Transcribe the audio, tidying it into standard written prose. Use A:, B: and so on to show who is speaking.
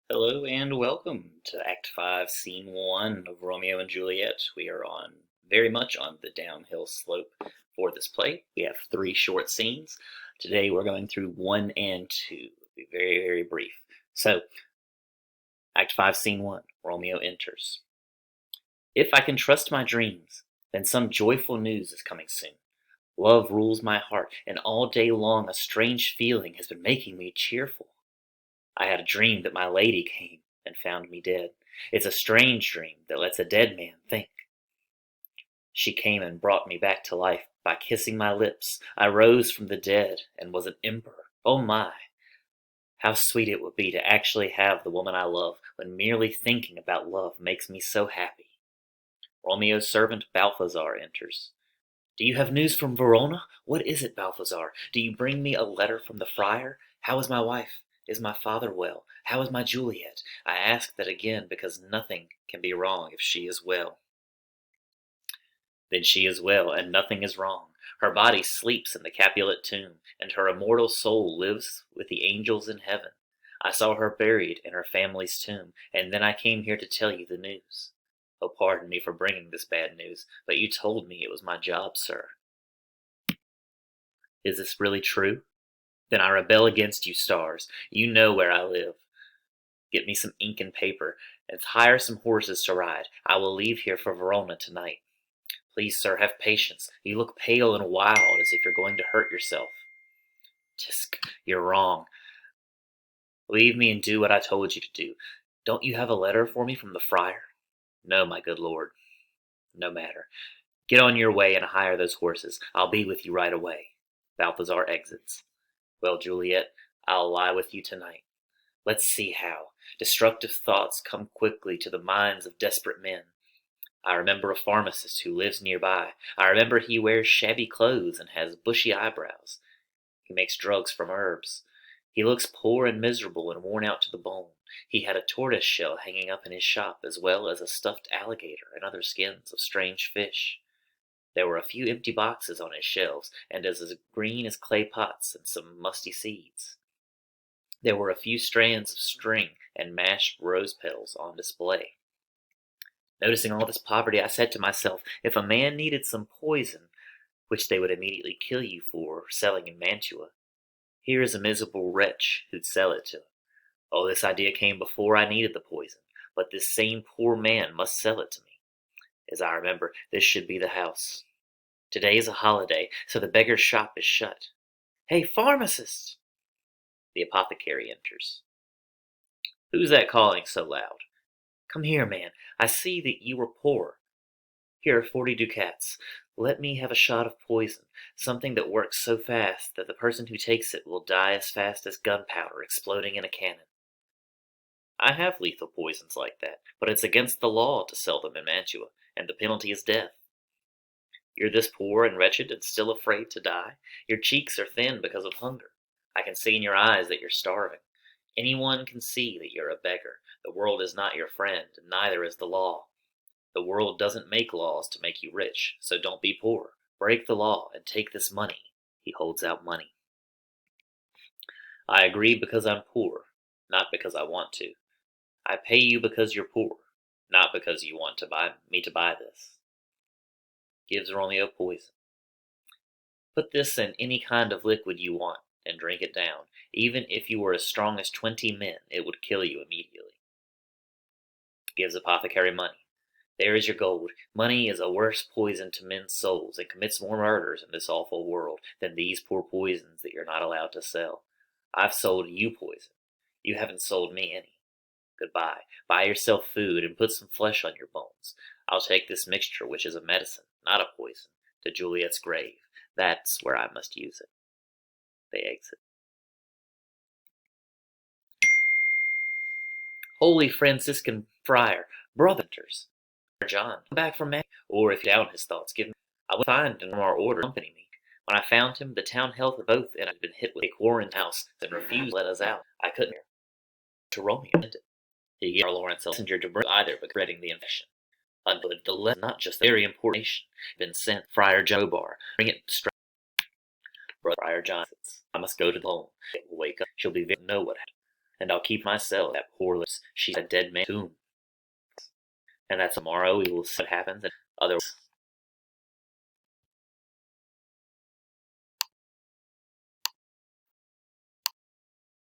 A: Hello and welcome to Act 5, Scene 1 of Romeo and Juliet. We are very much on the downhill slope for this play. We have 3 short scenes. Today we're going through 1 and 2. It'll be very, very brief. So, Act 5, Scene 1, Romeo enters. If I can trust my dreams, then some joyful news is coming soon. Love rules my heart, and all day long a strange feeling has been making me cheerful. I had a dream that my lady came and found me dead. It's a strange dream that lets a dead man think. She came and brought me back to life by kissing my lips. I rose from the dead and was an emperor. Oh my! How sweet it would be to actually have the woman I love when merely thinking about love makes me so happy. Romeo's servant Balthazar enters. Do you have news from Verona? What is it, Balthazar? Do you bring me a letter from the friar? How is my wife? Is my father well? How is my Juliet? I ask that again because nothing can be wrong if she is well. Then she is well, and nothing is wrong. Her body sleeps in the Capulet tomb, and her immortal soul lives with the angels in heaven. I saw her buried in her family's tomb, and then I came here to tell you the news. Oh, pardon me for bringing this bad news, but you told me it was my job, sir. Is this really true? Then I rebel against you, stars. You know where I live. Get me some ink and paper, and hire some horses to ride. I will leave here for Verona tonight. Please, sir, have patience. You look pale and wild, as if you're going to hurt yourself. Tisk, you're wrong. Leave me and do what I told you to do. Don't you have a letter for me from the friar? No, my good lord. No matter. Get on your way and hire those horses. I'll be with you right away. Balthazar exits. Well, Juliet, I'll lie with you tonight. Let's see how. Destructive thoughts come quickly to the minds of desperate men. I remember a pharmacist who lives nearby. I remember he wears shabby clothes and has bushy eyebrows. He makes drugs from herbs. He looks poor and miserable and worn out to the bone. He had a tortoise shell hanging up in his shop, as well as a stuffed alligator and other skins of strange fish. There were a few empty boxes on his shelves, and as green as clay pots and some musty seeds. There were a few strands of string and mashed rose petals on display. Noticing all this poverty, I said to myself, if a man needed some poison, which they would immediately kill you for selling in Mantua, here is a miserable wretch who'd sell it to him. Oh, this idea came before I needed the poison, but this same poor man must sell it to me. As I remember, this should be the house. Today is a holiday, so the beggar's shop is shut. Hey, pharmacist! The apothecary enters. Who's that calling so loud? Come here, man. I see that you are poor. Here are 40 ducats. Let me have a shot of poison, something that works so fast that the person who takes it will die as fast as gunpowder exploding in a cannon. I have lethal poisons like that, but it's against the law to sell them in Mantua, and the penalty is death. You're this poor and wretched and still afraid to die? Your cheeks are thin because of hunger. I can see in your eyes that you're starving. Anyone can see that you're a beggar. The world is not your friend, and neither is the law. The world doesn't make laws to make you rich, so don't be poor. Break the law and take this money. He holds out money. I agree because I'm poor, not because I want to. I pay you because you're poor, not because you want to buy me to buy this. Gives Romeo poison. Put this in any kind of liquid you want and drink it down. Even if you were as strong as 20 men, it would kill you immediately. Gives apothecary money. There is your gold. Money is a worse poison to men's souls and commits more murders in this awful world than these poor poisons that you're not allowed to sell. I've sold you poison. You haven't sold me any. Goodbye. Buy yourself food and put some flesh on your bones. I'll take this mixture, which is a medicine, not a poison, to Juliet's grave. That's where I must use it. They exit. Holy Franciscan friar, brothers, John, come back from Mag, or if down his thoughts, give me. I would find in our order accompany me. When I found him, the town health of both and I had been hit with a quarantine house and refused to let us out. I couldn't hear. To Romeo. He gave our Lawrence a messenger to bring either, but dreading the infection. Until the letter, not just the very important nation, been sent. Friar Jobar, bring it straight. Brother Friar John, I must go to the home. It will wake up. She'll be there. Know what happened. and I'll keep myself that poor lips. She's a dead man's tomb. And that tomorrow we will see what happens, and otherwise